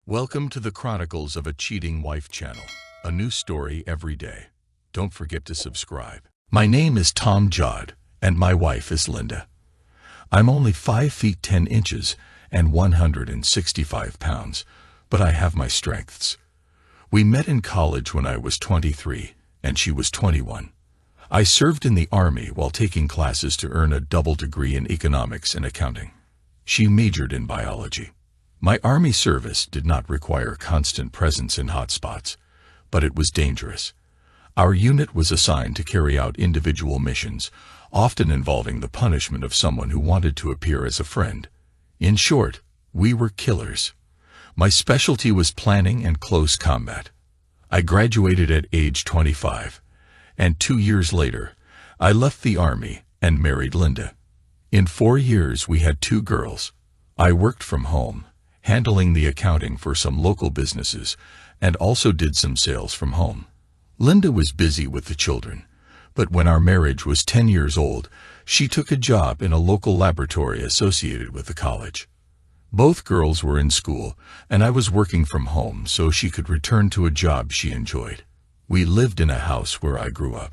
Welcome to the Chronicles of a Cheating Wife channel. A new story every day. Don't forget to subscribe. My name is Tom Jodd, and my wife is Linda. I'm only 5 feet 10 inches and 165 pounds, but I have my strengths. We met in college when I was 23, and she was 21. I served in the Army while taking classes to earn a double degree in economics and accounting. She majored in biology. My Army service did not require constant presence in hotspots, but it was dangerous. Our unit was assigned to carry out individual missions, often involving the punishment of someone who wanted to appear as a friend. In short, we were killers. My specialty was planning and close combat. I graduated at age 25, and 2 years later, I left the Army and married Linda. In 4 years, we had 2 girls. I worked from home, handling the accounting for some local businesses, and also did some sales from home. Linda was busy with the children, but when our marriage was 10 years old, she took a job in a local laboratory associated with the college. Both girls were in school, and I was working from home so she could return to a job she enjoyed. We lived in a house where I grew up.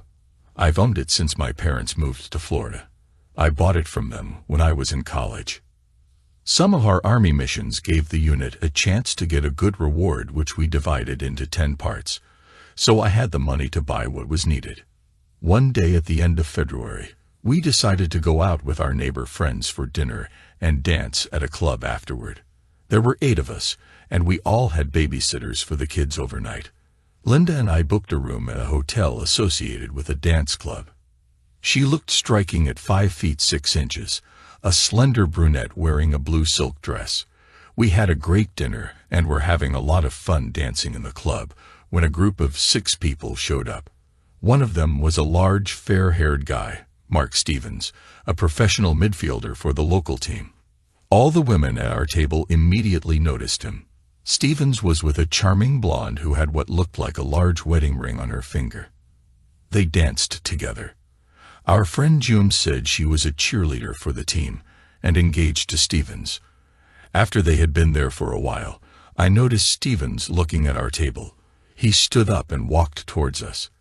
I've owned it since my parents moved to Florida. I bought it from them when I was in college. Some of our Army missions gave the unit a chance to get a good reward, which we divided into 10 parts, so I had the money to buy what was needed. One day at the end of February, we decided to go out with our neighbor friends for dinner and dance at a club afterward. There were 8 of us, and we all had babysitters for the kids overnight. Linda and I booked a room at a hotel associated with a dance club. She looked striking at 5 feet 6 inches, a slender brunette wearing a blue silk dress. We had a great dinner and were having a lot of fun dancing in the club when a group of 6 people showed up. One of them was a large, fair-haired guy, Mark Stevens, a professional midfielder for the local team. All the women at our table immediately noticed him. Stevens was with a charming blonde who had what looked like a large wedding ring on her finger. They danced together. Our friend June said she was a cheerleader for the team and engaged to Stevens. After they had been there for a while, I noticed Stevens looking at our table. He stood up and walked towards us.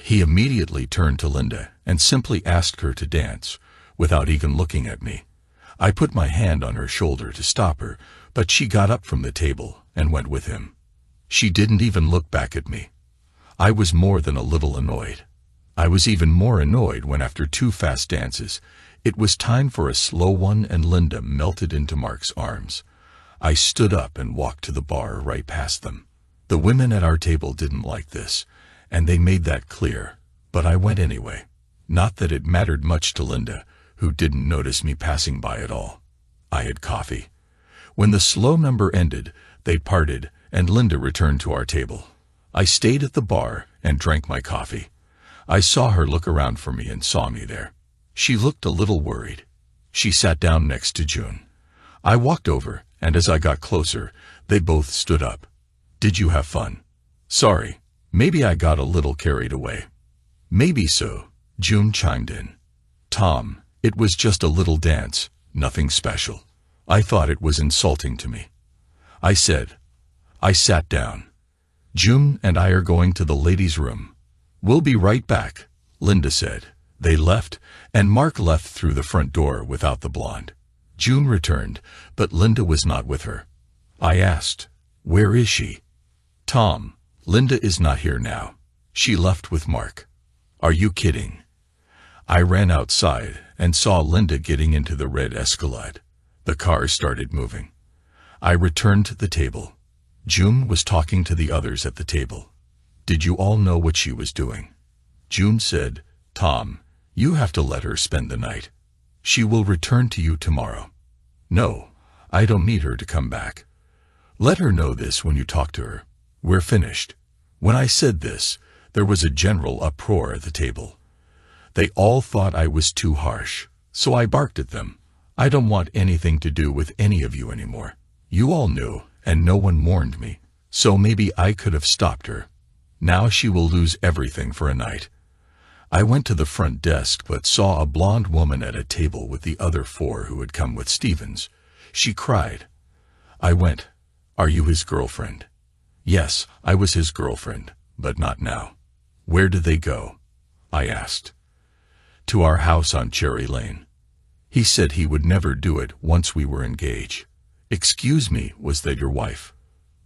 He immediately turned to Linda and simply asked her to dance, without even looking at me. I put my hand on her shoulder to stop her, but she got up from the table and went with him. She didn't even look back at me. I was more than a little annoyed. I was even more annoyed when, after 2 fast dances, it was time for a slow one and Linda melted into Mark's arms. I stood up and walked to the bar right past them. The women at our table didn't like this, and they made that clear, but I went anyway. Not that it mattered much to Linda, who didn't notice me passing by at all. I had coffee. When the slow number ended, they parted, and Linda returned to our table. I stayed at the bar and drank my coffee. I saw her look around for me and saw me there. She looked a little worried. She sat down next to June. I walked over, and as I got closer, they both stood up. "Did you have fun?" "Sorry, maybe I got a little carried away." "Maybe so," June chimed in. "Tom, it was just a little dance, nothing special." I thought it was insulting to me. I said. I sat down. "June and I are going to the ladies' room. We'll be right back," Linda said. They left, and Mark left through the front door without the blonde. June returned, but Linda was not with her. I asked, "Where is she?" "Tom, Linda is not here now. She left with Mark." "Are you kidding?" I ran outside and saw Linda getting into the red Escalade. The car started moving. I returned to the table. June was talking to the others at the table. "Did you all know what she was doing?" June said, "Tom, you have to let her spend the night. She will return to you tomorrow." "No, I don't need her to come back. Let her know this when you talk to her. We're finished." When I said this, there was a general uproar at the table. They all thought I was too harsh, so I barked at them. "I don't want anything to do with any of you anymore. You all knew, and no one warned me, so maybe I could have stopped her. Now she will lose everything for a night." I went to the front desk but saw a blonde woman at a table with the other 4 who had come with Stevens. She cried. I went. Are you his girlfriend? Yes, I was his girlfriend, but not now. Where did they go? I asked. To our house on Cherry Lane. He said he would never do it once we were engaged. Excuse me, was that your wife?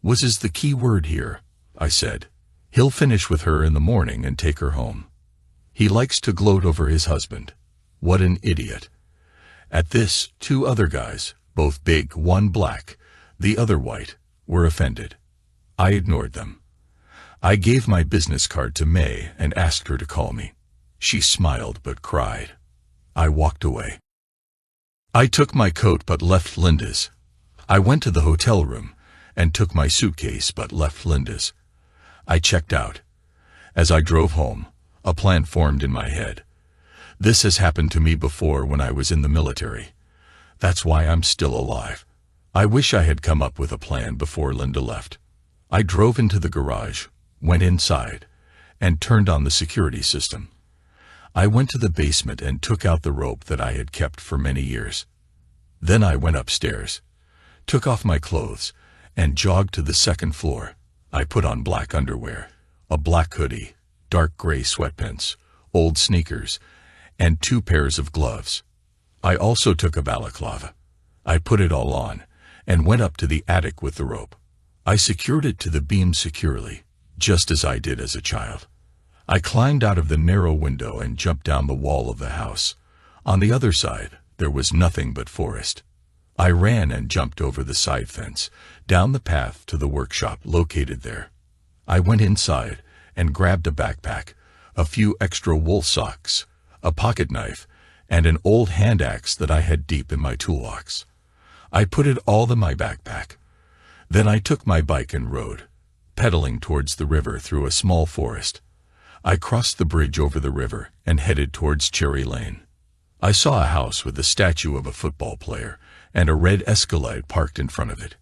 Was is the key word here, I said. He'll finish with her in the morning and take her home. He likes to gloat over his husband. What an idiot. At this, 2 other guys, both big, one black, the other white, were offended. I ignored them. I gave my business card to May and asked her to call me. She smiled but cried. I walked away. I took my coat but left Linda's. I went to the hotel room and took my suitcase but left Linda's. I checked out. As I drove home, a plan formed in my head. This has happened to me before when I was in the military. That's why I'm still alive. I wish I had come up with a plan before Linda left. I drove into the garage, went inside, and turned on the security system. I went to the basement and took out the rope that I had kept for many years. Then I went upstairs, took off my clothes, and jogged to the 2nd floor. I put on black underwear, a black hoodie, dark gray sweatpants, old sneakers, and 2 pairs of gloves. I also took a balaclava. I put it all on and went up to the attic with the rope. I secured it to the beam securely, just as I did as a child. I climbed out of the narrow window and jumped down the wall of the house. On the other side, there was nothing but forest. I ran and jumped over the side fence, down the path to the workshop located there. I went inside and grabbed a backpack, a few extra wool socks, a pocket knife, and an old hand axe that I had deep in my toolbox. I put it all in my backpack. Then I took my bike and rode, pedaling towards the river through a small forest. I crossed the bridge over the river and headed towards Cherry Lane. I saw a house with the statue of a football player and a red Escalade parked in front of it.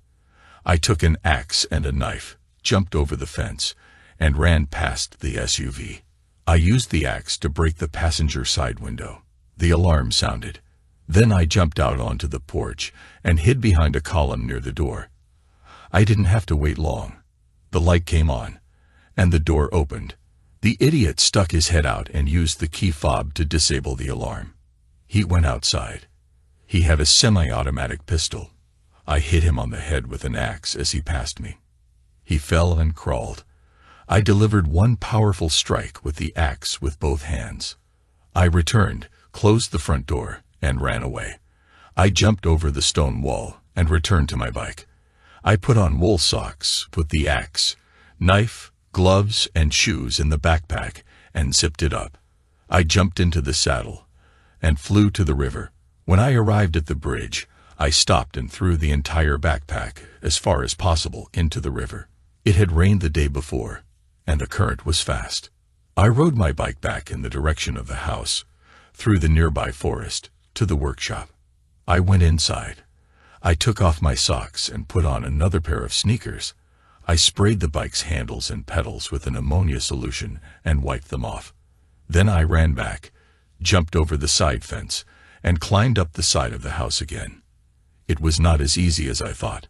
I took an axe and a knife, jumped over the fence, and ran past the SUV. I used the axe to break the passenger side window. The alarm sounded. Then I jumped out onto the porch and hid behind a column near the door. I didn't have to wait long. The light came on, and the door opened. The idiot stuck his head out and used the key fob to disable the alarm. He went outside. He had a semi-automatic pistol. I hit him on the head with an axe as he passed me. He fell and crawled. I delivered one powerful strike with the axe with both hands. I returned, closed the front door, and ran away. I jumped over the stone wall and returned to my bike. I put on wool socks, put the axe, knife, gloves, and shoes in the backpack, and zipped it up. I jumped into the saddle and flew to the river. When I arrived at the bridge, I stopped and threw the entire backpack, as far as possible, into the river. It had rained the day before, and the current was fast. I rode my bike back in the direction of the house, through the nearby forest, to the workshop. I went inside. I took off my socks and put on another pair of sneakers. I sprayed the bike's handles and pedals with an ammonia solution and wiped them off. Then I ran back, jumped over the side fence, and climbed up the side of the house again. It was not as easy as I thought,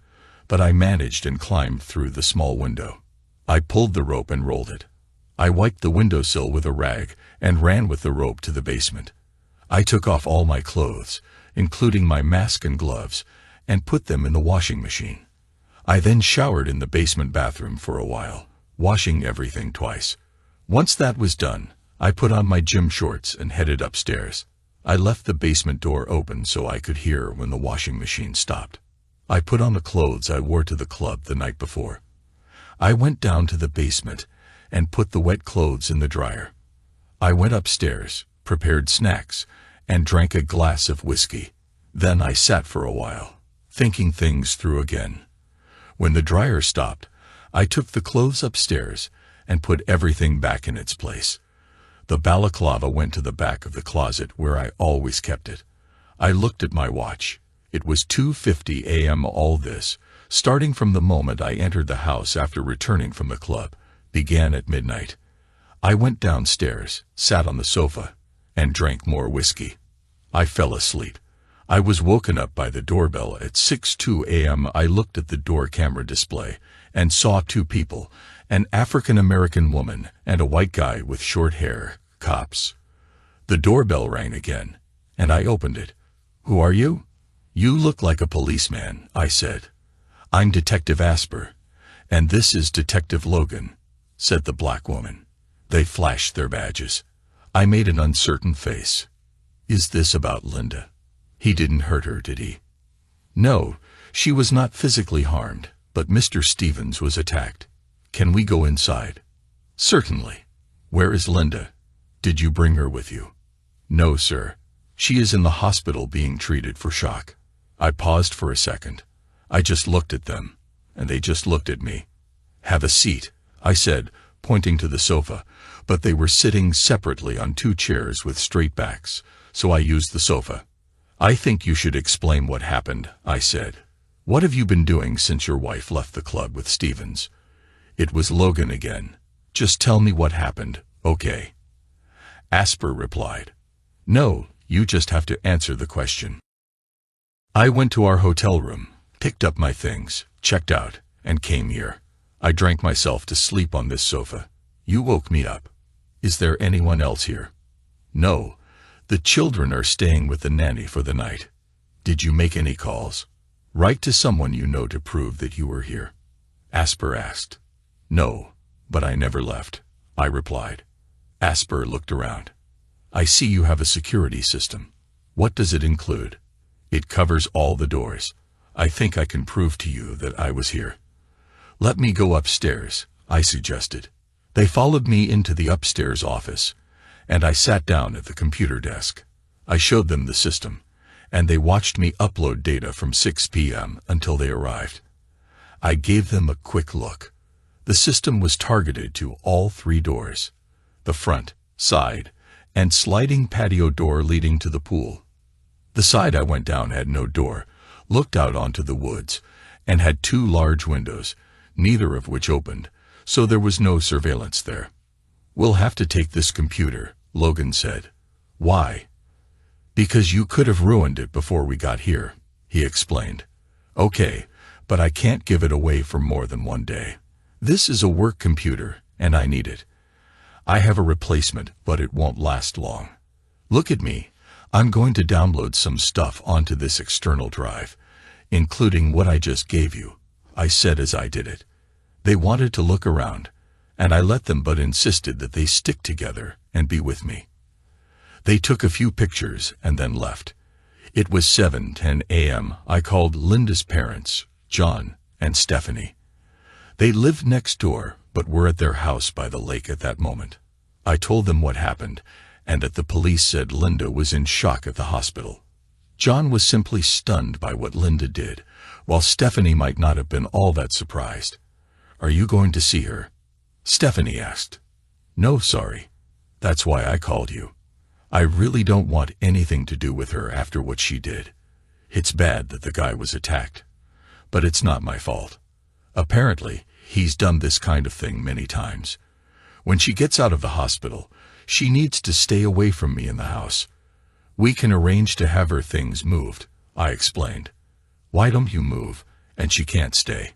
but I managed and climbed through the small window. I pulled the rope and rolled it. I wiped the windowsill with a rag and ran with the rope to the basement. I took off all my clothes, including my mask and gloves, and put them in the washing machine. I then showered in the basement bathroom for a while, washing everything twice. Once that was done, I put on my gym shorts and headed upstairs. I left the basement door open so I could hear when the washing machine stopped. I put on the clothes I wore to the club the night before. I went down to the basement and put the wet clothes in the dryer. I went upstairs, prepared snacks, and drank a glass of whiskey. Then I sat for a while, thinking things through again. When the dryer stopped, I took the clothes upstairs and put everything back in its place. The balaclava went to the back of the closet where I always kept it. I looked at my watch. It was 2:50 a.m. All this, starting from the moment I entered the house after returning from the club, began at midnight. I went downstairs, sat on the sofa, and drank more whiskey. I fell asleep. I was woken up by the doorbell at 6:02 a.m. I looked at the door camera display and saw two people, an African-American woman and a white guy with short hair, cops. The doorbell rang again, and I opened it. "Who are you?" "You look like a policeman," I said. "I'm Detective Asper, and this is Detective Logan," said the black woman. They flashed their badges. I made an uncertain face. "Is this about Linda? He didn't hurt her, did he?" "No, she was not physically harmed, but Mr. Stevens was attacked. Can we go inside?" "Certainly. Where is Linda? Did you bring her with you?" "No, sir. She is in the hospital being treated for shock." I paused for a second. I just looked at them, and they just looked at me. "Have a seat," I said, pointing to the sofa, but they were sitting separately on two chairs with straight backs, so I used the sofa. "I think you should explain what happened," I said. "What have you been doing since your wife left the club with Stevens?" It was Logan again. "Just tell me what happened, okay?" Asper replied. "No, you just have to answer the question." I went to our hotel room, picked up my things, checked out, and came here. I drank myself to sleep on this sofa. You woke me up. Is there anyone else here? No. The children are staying with the nanny for the night. Did you make any calls? Write to someone you know to prove that you were here? Asper asked. No, but I never left, I replied. Asper looked around. I see you have a security system. What does it include? It covers all the doors. I think I can prove to you that I was here. Let me go upstairs, I suggested. They followed me into the upstairs office, and I sat down at the computer desk. I showed them the system, and they watched me upload data from 6 p.m. until they arrived. I gave them a quick look. The system was targeted to all 3 doors, the front, side, and sliding patio door leading to the pool. The side I went down had no door, looked out onto the woods, and had 2 large windows, neither of which opened, so there was no surveillance there. We'll have to take this computer, Logan said. Why? Because you could have ruined it before we got here, he explained. Okay, but I can't give it away for more than 1 day. This is a work computer, and I need it. I have a replacement, but it won't last long. Look at me. I'm going to download some stuff onto this external drive, including what I just gave you, I said as I did it. They wanted to look around, and I let them but insisted that they stick together and be with me. They took a few pictures and then left. It was 7:10 a.m. I called Linda's parents, John and Stephanie. They lived next door, but were at their house by the lake at that moment. I told them what happened, and that the police said Linda was in shock at the hospital. John was simply stunned by what Linda did, while Stephanie might not have been all that surprised. Are you going to see her? Stephanie asked. No, sorry. That's why I called you. I really don't want anything to do with her after what she did. It's bad that the guy was attacked, but it's not my fault. Apparently, he's done this kind of thing many times. When she gets out of the hospital, she needs to stay away from me in the house. We can arrange to have her things moved, I explained. Why don't you move, and she can't stay?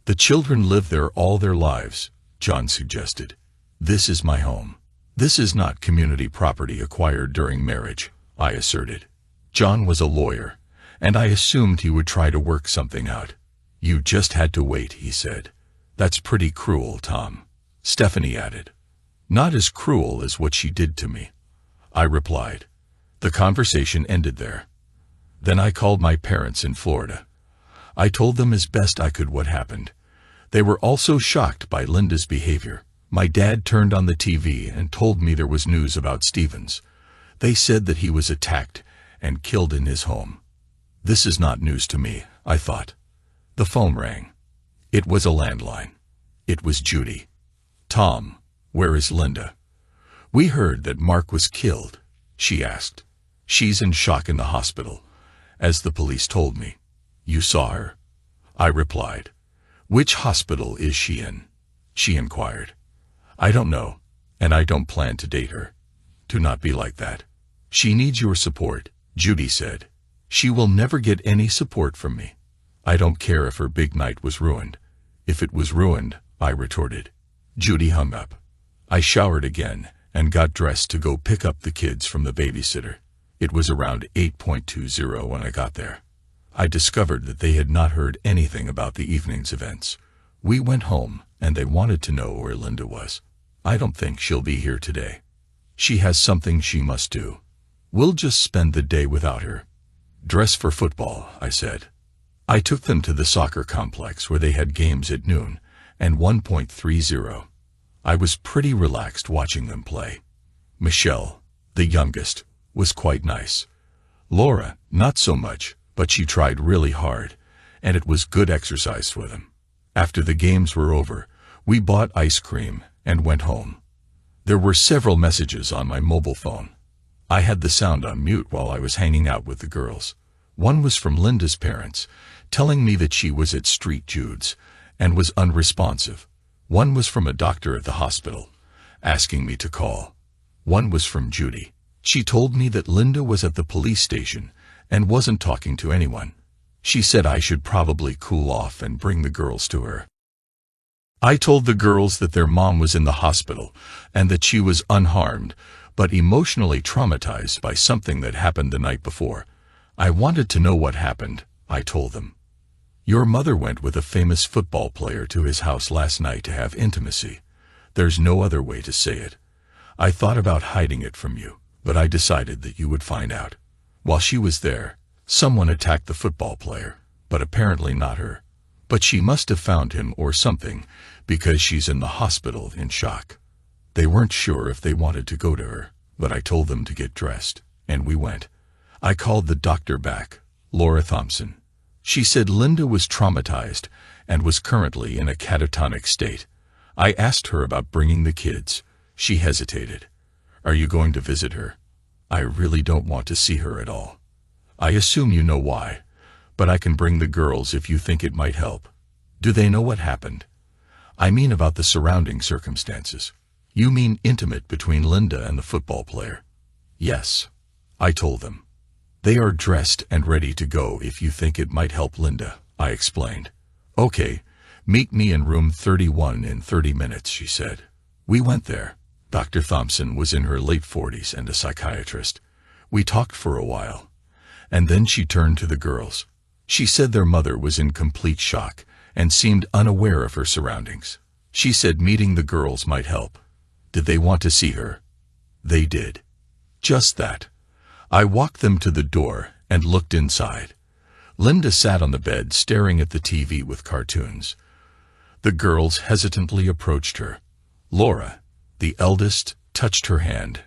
The children live there all their lives, John suggested. This is my home. This is not community property acquired during marriage, I asserted. John was a lawyer, and I assumed he would try to work something out. You just had to wait, he said. That's pretty cruel, Tom, Stephanie added. Not as cruel as what she did to me, I replied. The conversation ended there. Then I called my parents in Florida. I told them as best I could what happened. They were also shocked by Linda's behavior. My dad turned on the TV and told me there was news about Stevens. They said that he was attacked and killed in his home. This is not news to me, I thought. The phone rang. It was a landline. It was Judy. Tom, where is Linda? We heard that Mark was killed, she asked. She's in shock in the hospital, as the police told me. You saw her? I replied. Which hospital is she in? She inquired. I don't know, and I don't plan to date her. Do not be like that. She needs your support, Judy said. She will never get any support from me. I don't care if her big night was ruined. If it was ruined, I retorted. Judy hung up. I showered again and got dressed to go pick up the kids from the babysitter. It was around 8:20 when I got there. I discovered that they had not heard anything about the evening's events. We went home, and they wanted to know where Linda was. I don't think she'll be here today. She has something she must do. We'll just spend the day without her. Dress for football, I said. I took them to the soccer complex where they had games at noon and 1:30. I was pretty relaxed watching them play. Michelle, the youngest, was quite nice. Laura, not so much, but she tried really hard, and it was good exercise for them. After the games were over, we bought ice cream and went home. There were several messages on my mobile phone. I had the sound on mute while I was hanging out with the girls. One was from Linda's parents, telling me that she was at St. Jude's and was unresponsive. One was from a doctor at the hospital, asking me to call. One was from Judy. She told me that Linda was at the police station and wasn't talking to anyone. She said I should probably cool off and bring the girls to her. I told the girls that their mom was in the hospital and that she was unharmed, but emotionally traumatized by something that happened the night before. I wanted to know what happened, I told them. Your mother went with a famous football player to his house last night to have intimacy. There's no other way to say it. I thought about hiding it from you, but I decided that you would find out. While she was there, someone attacked the football player, but apparently not her. But she must have found him or something, because she's in the hospital in shock. They weren't sure if they wanted to go to her, but I told them to get dressed, and we went. I called the doctor back, Laura Thompson. She said Linda was traumatized and was currently in a catatonic state. I asked her about bringing the kids. She hesitated. Are you going to visit her? I really don't want to see her at all. I assume you know why, but I can bring the girls if you think it might help. Do they know what happened? I mean about the surrounding circumstances. You mean intimate between Linda and the football player? Yes, I told them. They are dressed and ready to go if you think it might help Linda, I explained. Okay, meet me in room 31 in 30 minutes, she said. We went there. Dr. Thompson was in her late 40s and a psychiatrist. We talked for a while, and then she turned to the girls. She said their mother was in complete shock and seemed unaware of her surroundings. She said meeting the girls might help. Did they want to see her? They did. Just that. I walked them to the door and looked inside. Linda sat on the bed staring at the TV with cartoons. The girls hesitantly approached her. Laura, the eldest, touched her hand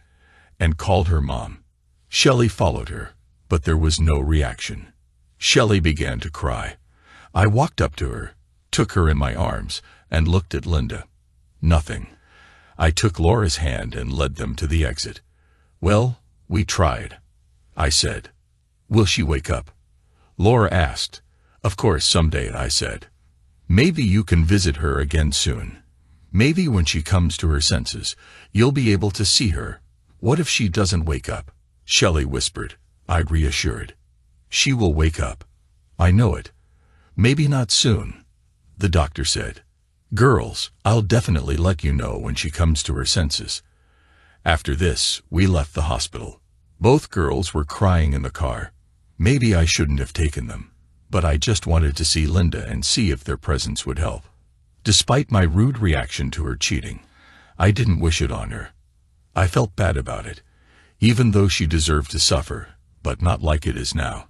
and called her mom. Shelley followed her, but there was no reaction. Shelley began to cry. I walked up to her, took her in my arms, and looked at Linda. Nothing. I took Laura's hand and led them to the exit. Well, we tried, I said. Will she wake up? Laura asked. Of course, someday, I said. Maybe you can visit her again soon. Maybe when she comes to her senses, you'll be able to see her. What if she doesn't wake up? Shelley whispered. I reassured. She will wake up. I know it. Maybe not soon, the doctor said. Girls, I'll definitely let you know when she comes to her senses. After this, we left the hospital. Both girls were crying in the car. Maybe I shouldn't have taken them, but I just wanted to see Linda and see if their presence would help. Despite my rude reaction to her cheating, I didn't wish it on her. I felt bad about it, even though she deserved to suffer, but not like it is now.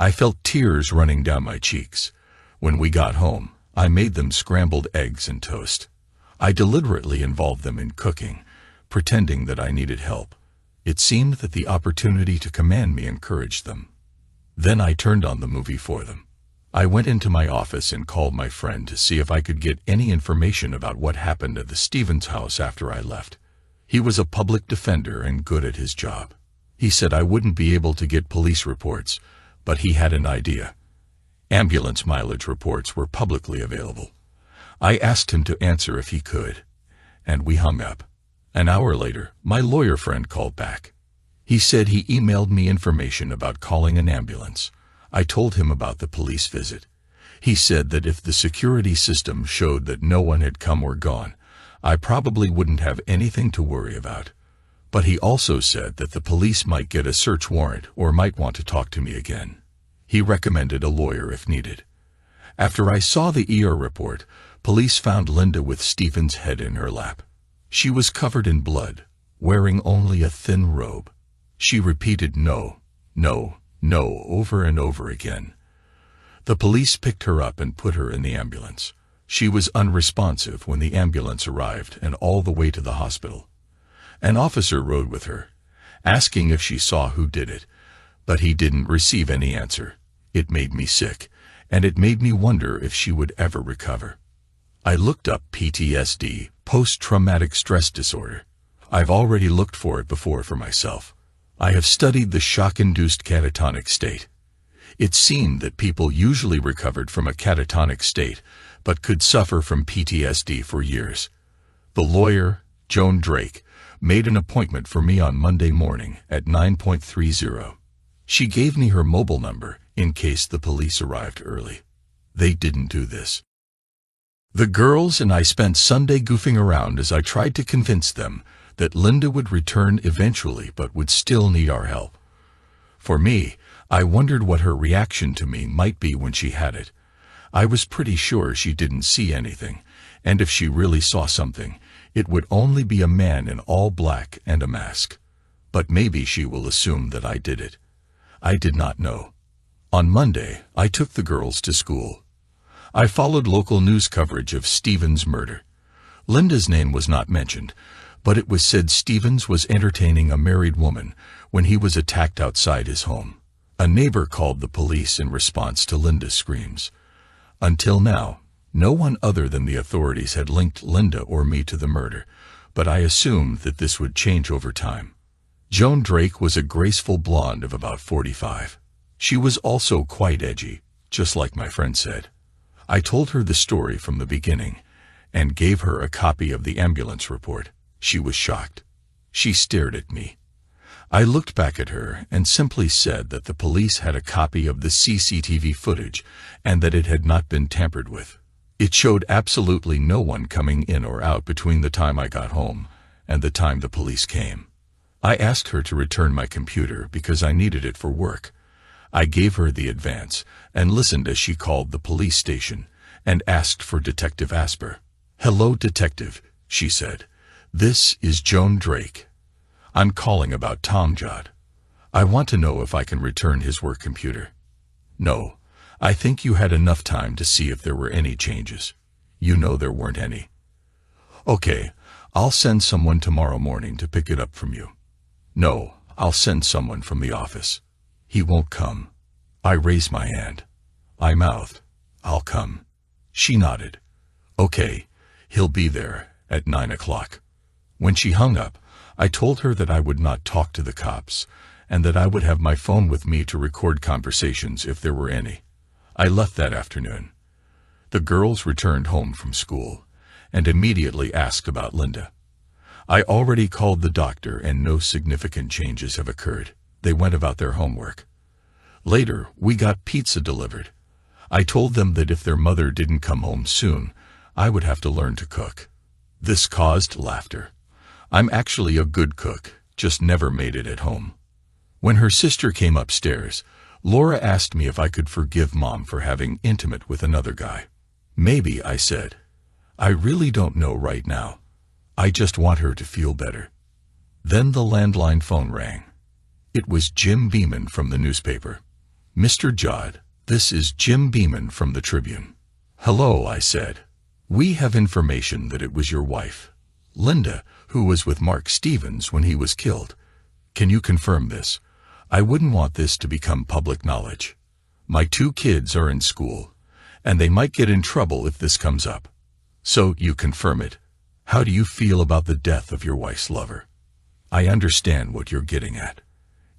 I felt tears running down my cheeks. When we got home, I made them scrambled eggs and toast. I deliberately involved them in cooking, pretending that I needed help. It seemed that the opportunity to command me encouraged them. Then I turned on the movie for them. I went into my office and called my friend to see if I could get any information about what happened at the Stevens house after I left. He was a public defender and good at his job. He said I wouldn't be able to get police reports, but he had an idea. Ambulance mileage reports were publicly available. I asked him to answer if he could, and we hung up. An hour later, my lawyer friend called back. He said he emailed me information about calling an ambulance. I told him about the police visit. He said that if the security system showed that no one had come or gone, I probably wouldn't have anything to worry about. But he also said that the police might get a search warrant or might want to talk to me again. He recommended a lawyer if needed. After I saw the ER report, police found Linda with Stephen's head in her lap. She was covered in blood, wearing only a thin robe. She repeated no, no, no over and over again. The police picked her up and put her in the ambulance. She was unresponsive when the ambulance arrived and all the way to the hospital. An officer rode with her, asking if she saw who did it, but he didn't receive any answer. It made me sick, and it made me wonder if she would ever recover. I looked up PTSD, post-traumatic stress disorder. I've already looked for it before for myself. I have studied the shock-induced catatonic state. It seemed that people usually recovered from a catatonic state, but could suffer from PTSD for years. The lawyer, Joan Drake, made an appointment for me on Monday morning at 9:30. She gave me her mobile number in case the police arrived early. They didn't do this. The girls and I spent Sunday goofing around as I tried to convince them that Linda would return eventually but would still need our help. For me, I wondered what her reaction to me might be when she had it. I was pretty sure she didn't see anything, and if she really saw something, it would only be a man in all black and a mask. But maybe she will assume that I did it. I did not know. On Monday, I took the girls to school. I followed local news coverage of Stephen's murder. Linda's name was not mentioned, but it was said Stevens was entertaining a married woman when he was attacked outside his home. A neighbor called the police in response to Linda's screams. Until now, no one other than the authorities had linked Linda or me to the murder, but I assumed that this would change over time. Joan Drake was a graceful blonde of about 45. She was also quite edgy, just like my friend said. I told her the story from the beginning and gave her a copy of the ambulance report. She was shocked. She stared at me. I looked back at her and simply said that the police had a copy of the CCTV footage and that it had not been tampered with. It showed absolutely no one coming in or out between the time I got home and the time the police came. I asked her to return my computer because I needed it for work. I gave her the advance and listened as she called the police station and asked for Detective Asper. "Hello, Detective," she said. "This is Joan Drake. I'm calling about Tom Judd. I want to know if I can return his work computer." "No, I think you had enough time to see if there were any changes. You know there weren't any." "Okay, I'll send someone tomorrow morning to pick it up from you." "No, I'll send someone from the office." "He won't come." I raised my hand. I mouthed, "I'll come." She nodded. "Okay, he'll be there at 9 o'clock. When she hung up, I told her that I would not talk to the cops and that I would have my phone with me to record conversations if there were any. I left that afternoon. The girls returned home from school and immediately asked about Linda. I already called the doctor and no significant changes have occurred. They went about their homework. Later, we got pizza delivered. I told them that if their mother didn't come home soon, I would have to learn to cook. This caused laughter. I'm actually a good cook, just never made it at home. When her sister came upstairs, Laura asked me if I could forgive Mom for having intimate with another guy. "Maybe," I said. "I really don't know right now. I just want her to feel better." Then the landline phone rang. It was Jim Beeman from the newspaper. "Mr. Judd, this is Jim Beeman from the Tribune." "Hello," I said. "We have information that it was your wife, Linda, who was with Mark Stevens when he was killed. Can you confirm this? I wouldn't want this to become public knowledge. My 2 kids are in school, and they might get in trouble if this comes up. So you confirm it. How do you feel about the death of your wife's lover? I understand what you're getting at.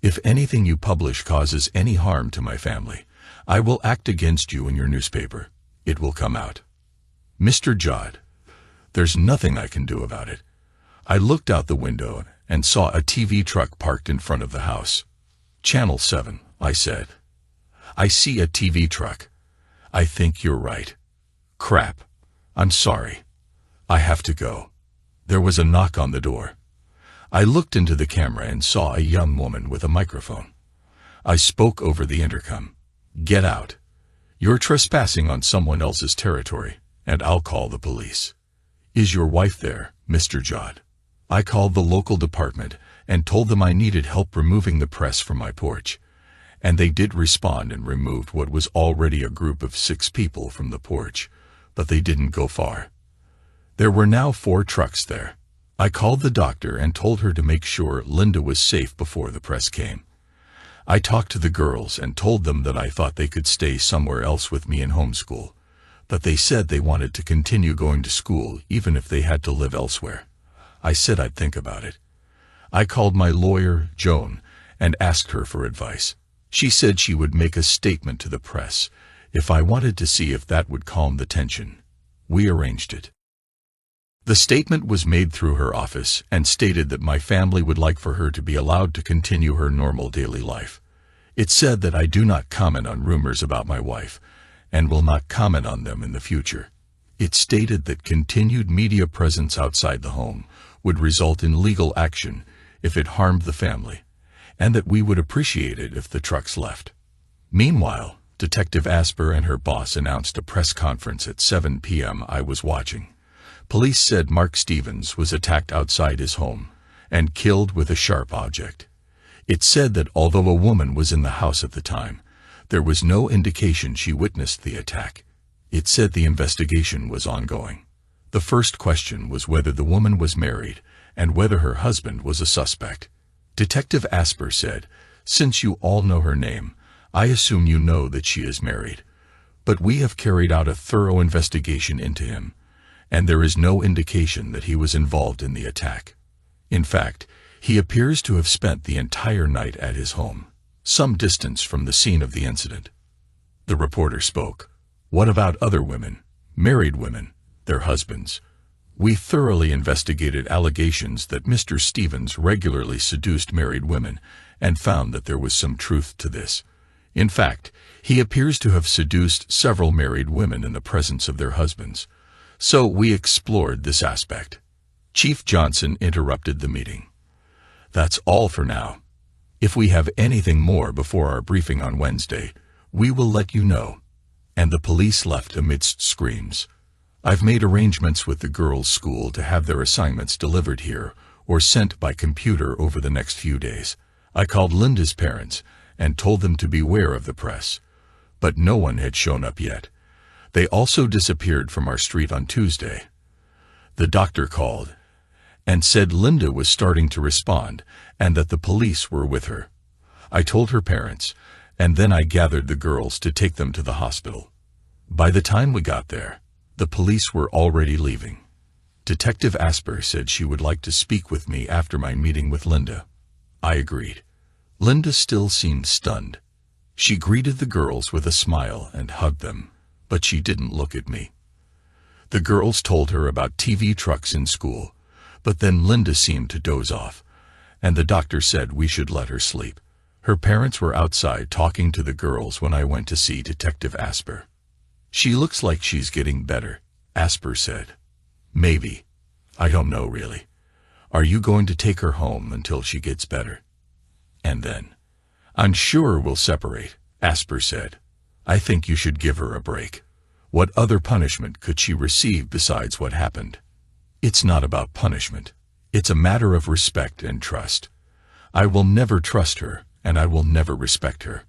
If anything you publish causes any harm to my family, I will act against you in your newspaper. It will come out. Mr. Judd, there's nothing I can do about it." I looked out the window and saw a TV truck parked in front of the house. "Channel 7, I said. "I see a TV truck. I think you're right. Crap. I'm sorry. I have to go." There was a knock on the door. I looked into the camera and saw a young woman with a microphone. I spoke over the intercom. "Get out. You're trespassing on someone else's territory, and I'll call the police." "Is your wife there, Mr. Judd?" I called the local department and told them I needed help removing the press from my porch, and they did respond and removed what was already a group of 6 people from the porch, but they didn't go far. There were now 4 trucks there. I called the doctor and told her to make sure Linda was safe before the press came. I talked to the girls and told them that I thought they could stay somewhere else with me in homeschool, but they said they wanted to continue going to school even if they had to live elsewhere. I said I'd think about it. I called my lawyer, Joan, and asked her for advice. She said she would make a statement to the press if I wanted to see if that would calm the tension. We arranged it. The statement was made through her office and stated that my family would like for her to be allowed to continue her normal daily life. It said that I do not comment on rumors about my wife and will not comment on them in the future. It stated that continued media presence outside the home would result in legal action if it harmed the family, and that we would appreciate it if the trucks left. Meanwhile, Detective Asper and her boss announced a press conference at 7 p.m. I was watching. Police said Mark Stevens was attacked outside his home and killed with a sharp object. It said that although a woman was in the house at the time, there was no indication she witnessed the attack. It said the investigation was ongoing. The first question was whether the woman was married and whether her husband was a suspect. Detective Asper said, "Since you all know her name, I assume you know that she is married. But we have carried out a thorough investigation into him, and there is no indication that he was involved in the attack. In fact, he appears to have spent the entire night at his home, some distance from the scene of the incident." The reporter spoke. "What about other women, married women, their husbands?" "We thoroughly investigated allegations that Mr. Stevens regularly seduced married women and found that there was some truth to this. In fact, he appears to have seduced several married women in the presence of their husbands. So we explored this aspect." Chief Johnson interrupted the meeting. "That's all for now. If we have anything more before our briefing on Wednesday, we will let you know." And the police left amidst screams. "I've made arrangements with the girls' school to have their assignments delivered here or sent by computer over the next few days. I called Linda's parents and told them to beware of the press, but no one had shown up yet. They also disappeared from our street on Tuesday." The doctor called and said Linda was starting to respond and that the police were with her. I told her parents, and then I gathered the girls to take them to the hospital. By the time we got there, the police were already leaving. Detective Asper said she would like to speak with me after my meeting with Linda. I agreed. Linda still seemed stunned. She greeted the girls with a smile and hugged them, but she didn't look at me. The girls told her about TV trucks in school, but then Linda seemed to doze off, and the doctor said we should let her sleep. Her parents were outside talking to the girls when I went to see Detective Asper. "She looks like she's getting better," Asper said. "Maybe. I don't know really. Are you going to take her home until she gets better?" And then, "I'm sure we'll separate," Asper said. "I think you should give her a break. What other punishment could she receive besides what happened? It's not about punishment. It's a matter of respect and trust. I will never trust her, and I will never respect her.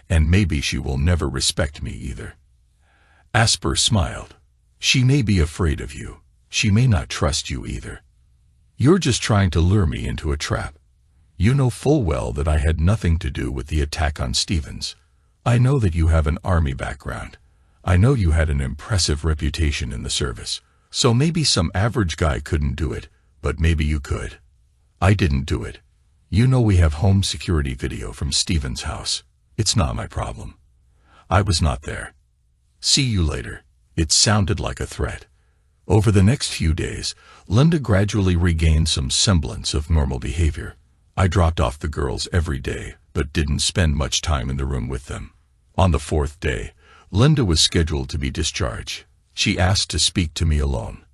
And maybe she will never respect me either." Asper smiled. "She may be afraid of you. She may not trust you either. You're just trying to lure me into a trap. You know full well that I had nothing to do with the attack on Stevens. I know that you have an army background. I know you had an impressive reputation in the service. So maybe some average guy couldn't do it, but maybe you could. I didn't do it. You know we have home security video from Stevens' house. It's not my problem. I was not there. See you later." It sounded like a threat. Over the next few days, Linda gradually regained some semblance of normal behavior. I dropped off the girls every day, but didn't spend much time in the room with them. On the fourth day, Linda was scheduled to be discharged. She asked to speak to me alone,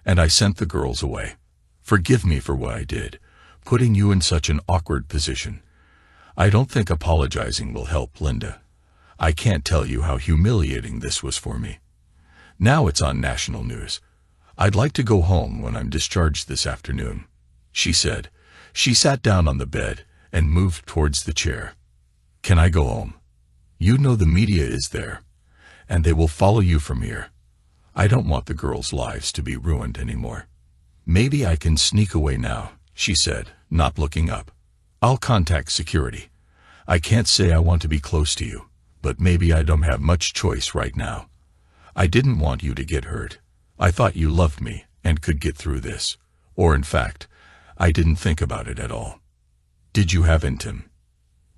and I sent the girls away. Forgive me for what I did, putting you in such an awkward position. I don't think apologizing will help, Linda. I can't tell you how humiliating this was for me. Now it's on national news. I'd like to go home when I'm discharged this afternoon, she said. She sat down on the bed and moved towards the chair. Can I go home? You know the media is there, and they will follow you from here. I don't want the girls' lives to be ruined anymore. Maybe I can sneak away now, she said, not looking up. I'll contact security. I can't say I want to be close to you, but maybe I don't have much choice right now. I didn't want you to get hurt. I thought you loved me and could get through this. Or in fact, I didn't think about it at all. Did you have intim?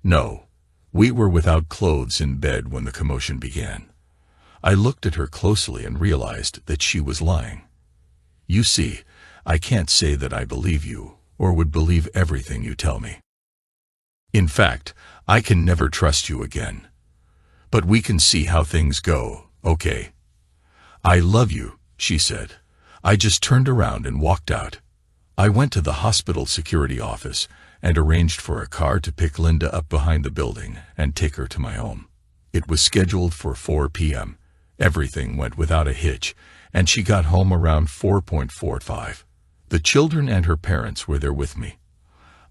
No. We were without clothes in bed when the commotion began. I looked at her closely and realized that she was lying. You see, I can't say that I believe you, or would believe everything you tell me. In fact, I can never trust you again. But we can see how things go, okay? I love you, she said. I just turned around and walked out. I went to the hospital security office and arranged for a car to pick Linda up behind the building and take her to my home. It was scheduled for 4 p.m. Everything went without a hitch, and she got home around 4:45. The children and her parents were there with me.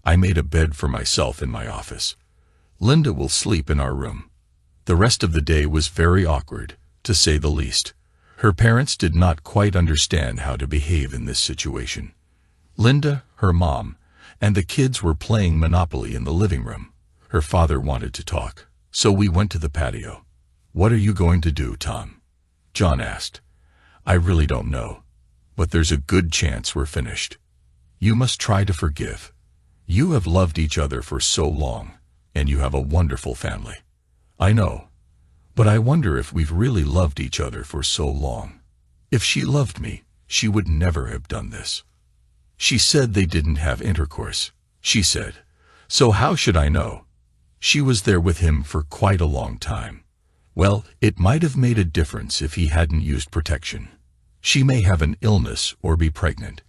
I made a bed for myself in my office. Linda will sleep in our room. The rest of the day was very awkward, to say the least. Her parents did not quite understand how to behave in this situation. Linda, her mom, and the kids were playing Monopoly in the living room. Her father wanted to talk, so we went to the patio. What are you going to do, Tom? John asked. I really don't know, but there's a good chance we're finished. You must try to forgive. You have loved each other for so long, and you have a wonderful family. I know, but I wonder if we've really loved each other for so long. If she loved me, she would never have done this. She said they didn't have intercourse, she said. So how should I know? She was there with him for quite a long time. Well, it might have made a difference if he hadn't used protection. She may have an illness or be pregnant.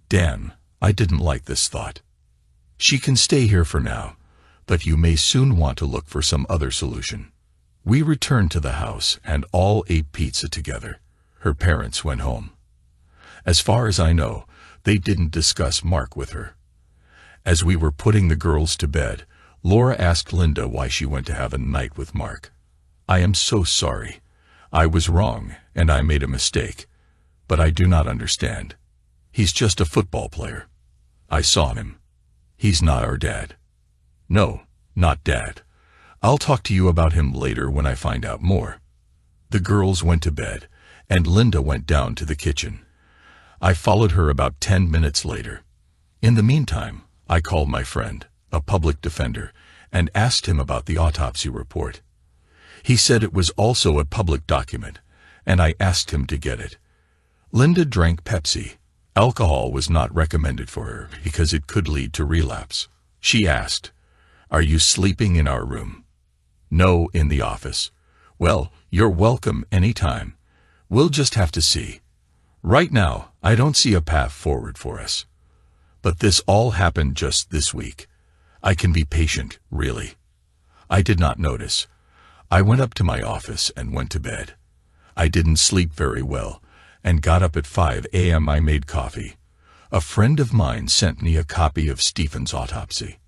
Damn, I didn't like this thought. She can stay here for now, but you may soon want to look for some other solution. We returned to the house and all ate pizza together. Her parents went home. As far as I know, they didn't discuss Mark with her. As we were putting the girls to bed, Laura asked Linda why she went to have a night with Mark. I am so sorry. I was wrong, and I made a mistake. But I do not understand. He's just a football player. I saw him. He's not our dad. No, not Dad. I'll talk to you about him later when I find out more. The girls went to bed, and Linda went down to the kitchen. I followed her about 10 minutes later. In the meantime, I called my friend, a public defender, and asked him about the autopsy report. He said it was also a public document, and I asked him to get it. Linda drank Pepsi. Alcohol was not recommended for her because it could lead to relapse. She asked, "Are you sleeping in our room?" "No, in the office." "Well, you're welcome anytime. We'll just have to see. Right now, I don't see a path forward for us. But this all happened just this week. I can be patient, really." I did not notice. I went up to my office and went to bed. I didn't sleep very well, and got up at 5 a.m. I made coffee. A friend of mine sent me a copy of Stephen's autopsy.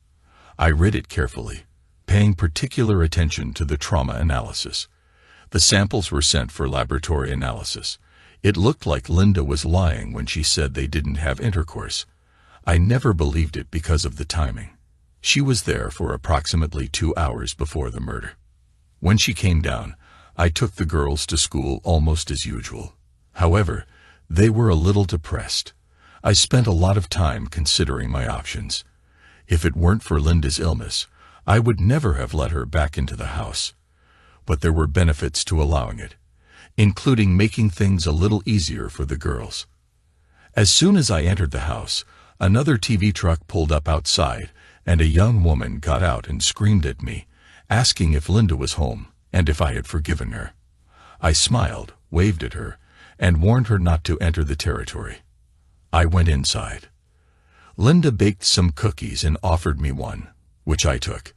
I read it carefully, paying particular attention to the trauma analysis. The samples were sent for laboratory analysis. It looked like Linda was lying when she said they didn't have intercourse. I never believed it because of the timing. She was there for approximately 2 hours before the murder. When she came down, I took the girls to school almost as usual. However, they were a little depressed. I spent a lot of time considering my options. If it weren't for Linda's illness, I would never have let her back into the house. But there were benefits to allowing it. including making things a little easier for the girls. As soon as I entered the house, another TV truck pulled up outside, and a young woman got out and screamed at me, asking if Linda was home and if I had forgiven her. I smiled, waved at her, and warned her not to enter the territory. I went inside. Linda baked some cookies and offered me one, which I took.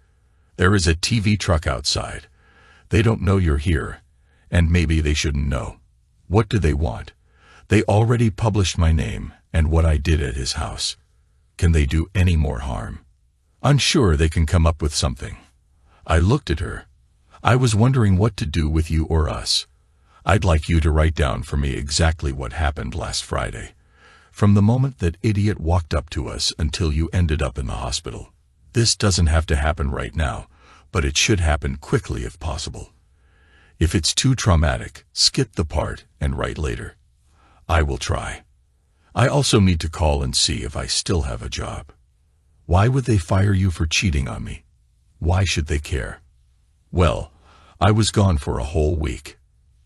There is a TV truck outside. They don't know you're here, and maybe they shouldn't know. What do they want? They already published my name and what I did at his house. Can they do any more harm? Unsure they can come up with something. I looked at her. I was wondering what to do with you or us. I'd like you to write down for me exactly what happened last Friday, from the moment that idiot walked up to us until you ended up in the hospital. This doesn't have to happen right now, but it should happen quickly if possible. If it's too traumatic, skip the part and write later. I will try. I also need to call and see if I still have a job. Why would they fire you for cheating on me? Why should they care? Well, I was gone for a whole week.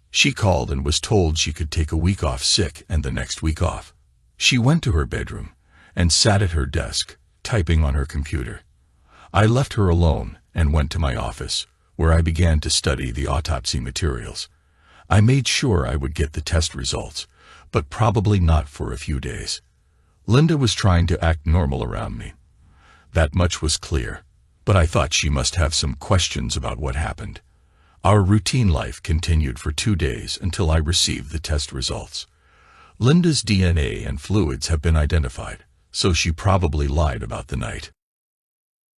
She called and was told she could take a week off sick and the next week off. She went to her bedroom and sat at her desk, typing on her computer. I left her alone and went to my office, where I began to study the autopsy materials. I made sure I would get the test results, but probably not for a few days. Linda was trying to act normal around me. That much was clear, but I thought she must have some questions about what happened. Our routine life continued for 2 days until I received the test results. Linda's DNA and fluids have been identified, so she probably lied about the night.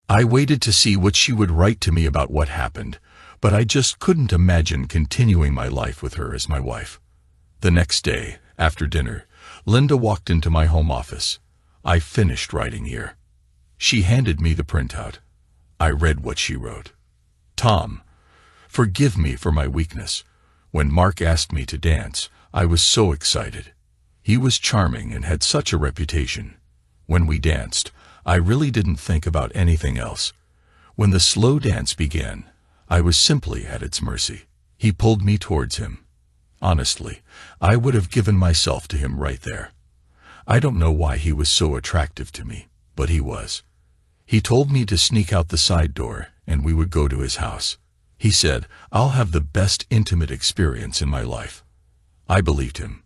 I waited to see what she would write to me about what happened, but I just couldn't imagine continuing my life with her as my wife. The next day, after dinner, Linda walked into my home office. I finished writing here. She handed me the printout. I read what she wrote. Tom, forgive me for my weakness. When Mark asked me to dance, I was so excited. He was charming and had such a reputation. When we danced, I really didn't think about anything else. When the slow dance began, I was simply at its mercy. He pulled me towards him. Honestly, I would have given myself to him right there. I don't know why he was so attractive to me, but he was. He told me to sneak out the side door, and we would go to his house. He said, "I'll have the best intimate experience in my life." I believed him.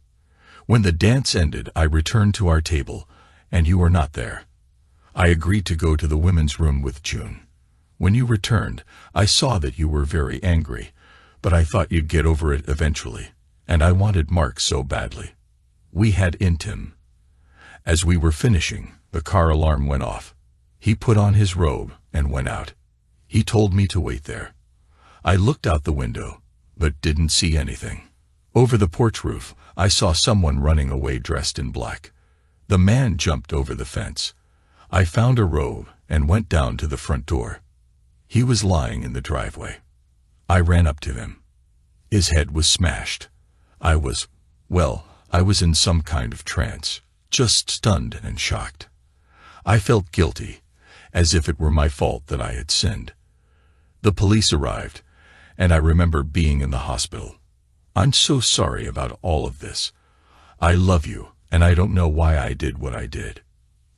When the dance ended, I returned to our table, and you were not there. I agreed to go to the women's room with June. When you returned, I saw that you were very angry, but I thought you'd get over it eventually, and I wanted Mark so badly. We had intim. As we were finishing, the car alarm went off. He put on his robe and went out. He told me to wait there. I looked out the window, but didn't see anything. Over the porch roof, I saw someone running away dressed in black. The man jumped over the fence. I found a robe and went down to the front door. He was lying in the driveway. I ran up to him. His head was smashed. I was in some kind of trance, just stunned and shocked. I felt guilty, as if it were my fault that I had sinned. The police arrived, and I remember being in the hospital. I'm so sorry about all of this. I love you, and I don't know why I did what I did.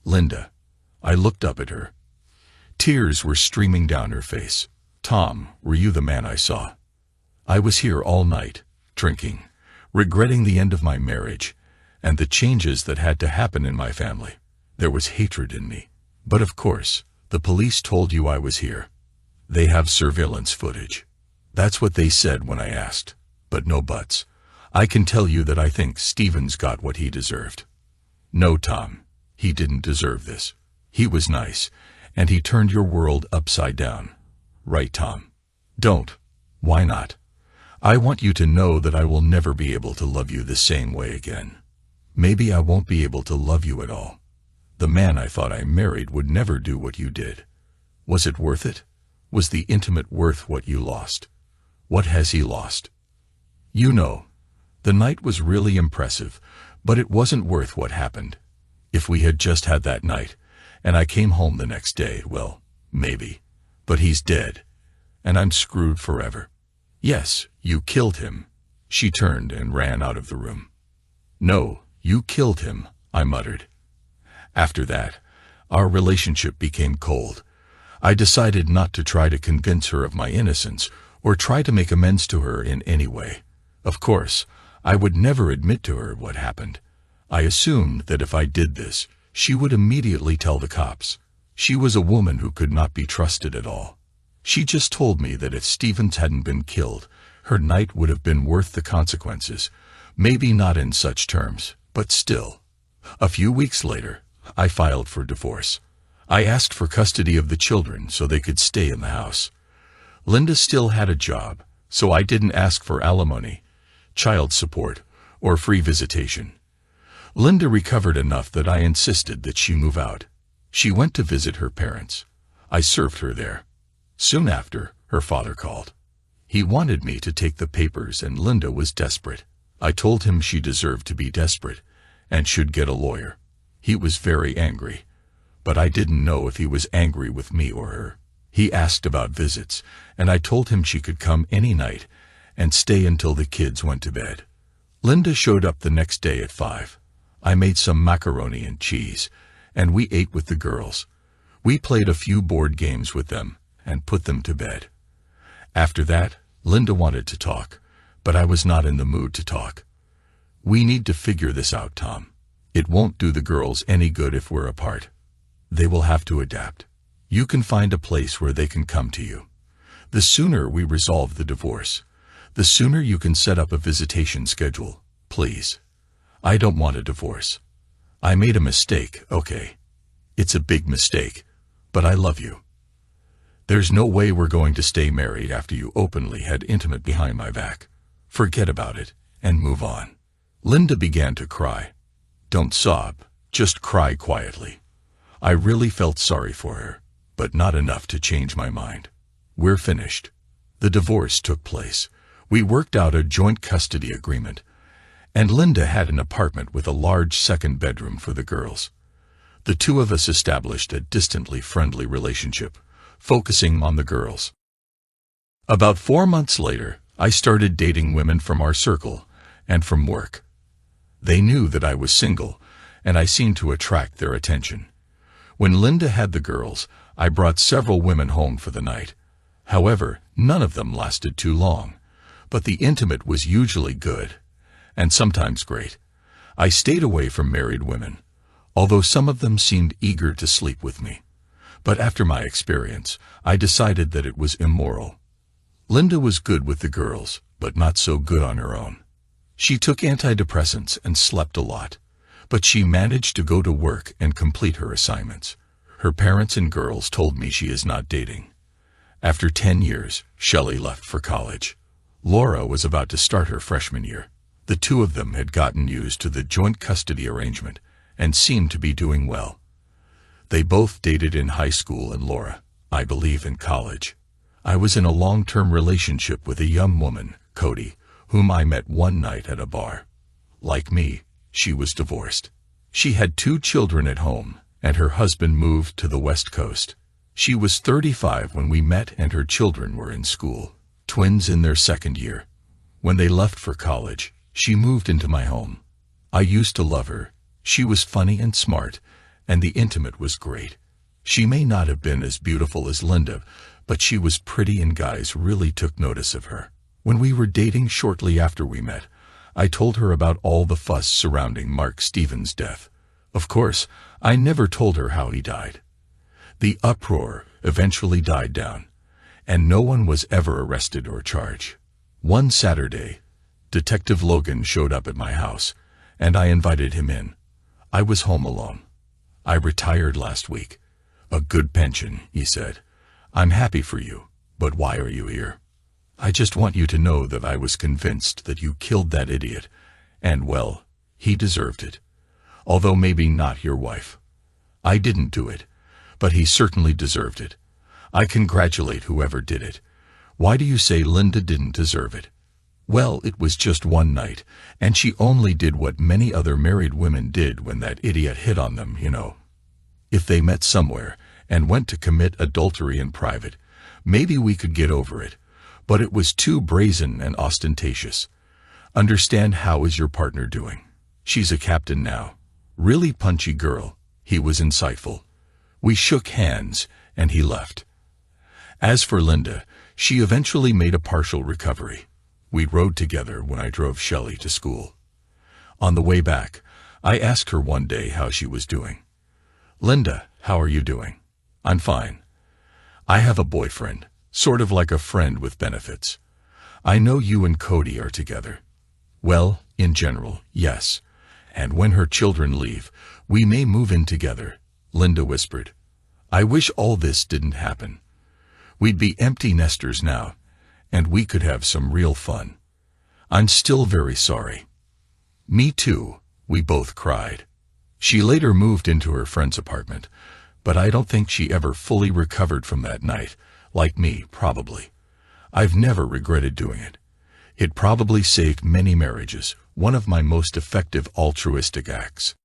Linda. I looked up at her. Tears were streaming down her face. Tom, were you the man I saw? I was here all night, drinking, regretting the end of my marriage, and the changes that had to happen in my family. There was hatred in me. But of course, the police told you I was here. They have surveillance footage. That's what they said when I asked, but no buts. I can tell you that I think Stevens got what he deserved. No, Tom, he didn't deserve this. He was nice, and he turned your world upside down. Right, Tom? Don't. Why not? I want you to know that I will never be able to love you the same way again. Maybe I won't be able to love you at all. The man I thought I married would never do what you did. Was it worth it? Was the intimate worth what you lost? What has he lost? You know, the night was really impressive, but it wasn't worth what happened. If we had just had that night, and I came home the next day, well, maybe. But he's dead, and I'm screwed forever. Yes, you killed him. She turned and ran out of the room. "No, you killed him," I muttered. After that, our relationship became cold. I decided not to try to convince her of my innocence or try to make amends to her in any way. Of course, I would never admit to her what happened. I assumed that if I did this, she would immediately tell the cops. She was a woman who could not be trusted at all. She just told me that if Stevens hadn't been killed, her night would have been worth the consequences. Maybe not in such terms, but still. A few weeks later, I filed for divorce. I asked for custody of the children so they could stay in the house. Linda still had a job, so I didn't ask for alimony, child support, or free visitation. Linda recovered enough that I insisted that she move out. She went to visit her parents. I served her there. Soon after, her father called. He wanted me to take the papers, and Linda was desperate. I told him she deserved to be desperate and should get a lawyer. He was very angry, but I didn't know if he was angry with me or her. He asked about visits, and I told him she could come any night and stay until the kids went to bed. Linda showed up the next day at 5. I made some macaroni and cheese, and we ate with the girls. We played a few board games with them and put them to bed. After that, Linda wanted to talk, but I was not in the mood to talk. "We need to figure this out, Tom. It won't do the girls any good if we're apart. They will have to adapt. You can find a place where they can come to you. The sooner we resolve the divorce, the sooner you can set up a visitation schedule, please. I don't want a divorce. I made a mistake, okay? It's a big mistake, but I love you. There's no way we're going to stay married after you openly had intimate behind my back. Forget about it and move on." Linda began to cry. Don't sob, just cry quietly. I really felt sorry for her, but not enough to change my mind. We're finished. The divorce took place. We worked out a joint custody agreement, and Linda had an apartment with a large second bedroom for the girls. The two of us established a distantly friendly relationship, focusing on the girls. About 4 months later, I started dating women from our circle and from work. They knew that I was single, and I seemed to attract their attention. When Linda had the girls, I brought several women home for the night. However, none of them lasted too long, but the intimate was usually good, and sometimes great. I stayed away from married women, although some of them seemed eager to sleep with me. But after my experience, I decided that it was immoral. Linda was good with the girls, but not so good on her own. She took antidepressants and slept a lot, but she managed to go to work and complete her assignments. Her parents and girls told me she is not dating. After 10 years, Shelley left for college. Laura was about to start her freshman year. The two of them had gotten used to the joint custody arrangement and seemed to be doing well. They both dated in high school, and Laura, I believe, in college. I was in a long-term relationship with a young woman, Cody, whom I met one night at a bar. Like me, she was divorced. She had 2 children at home, and her husband moved to the West Coast. She was 35 when we met, and her children were in school, twins in their second year. When they left for college, she moved into my home. I used to love her. She was funny and smart, and the intimate was great. She may not have been as beautiful as Linda, but she was pretty, and guys really took notice of her. When we were dating shortly after we met, I told her about all the fuss surrounding Mark Stevens' death. Of course, I never told her how he died. The uproar eventually died down, and no one was ever arrested or charged. One Saturday, Detective Logan showed up at my house, and I invited him in. I was home alone. "I retired last week. A good pension," he said. "I'm happy for you, but why are you here?" "I just want you to know that I was convinced that you killed that idiot, and, well, he deserved it. Although maybe not your wife. I didn't do it, but he certainly deserved it. I congratulate whoever did it. Why do you say Linda didn't deserve it?" "Well, it was just one night, and she only did what many other married women did when that idiot hit on them, you know. If they met somewhere and went to commit adultery in private, maybe we could get over it, but it was too brazen and ostentatious. Understand how is your partner doing? She's a captain now. Really punchy girl. He was insightful. We shook hands, and he left. As for Linda, she eventually made a partial recovery. We rode together when I drove Shelley to school. On the way back, I asked her one day how she was doing. Linda, how are you doing? I'm fine. I have a boyfriend, sort of like a friend with benefits. I know you and Cody are together. Well, in general, yes. And when her children leave, we may move in together, Linda whispered. I wish all this didn't happen. We'd be empty nesters now, and we could have some real fun. I'm still very sorry. Me too, we both cried. She later moved into her friend's apartment, but I don't think she ever fully recovered from that night, like me, probably. I've never regretted doing it. It probably saved many marriages, one of my most effective altruistic acts.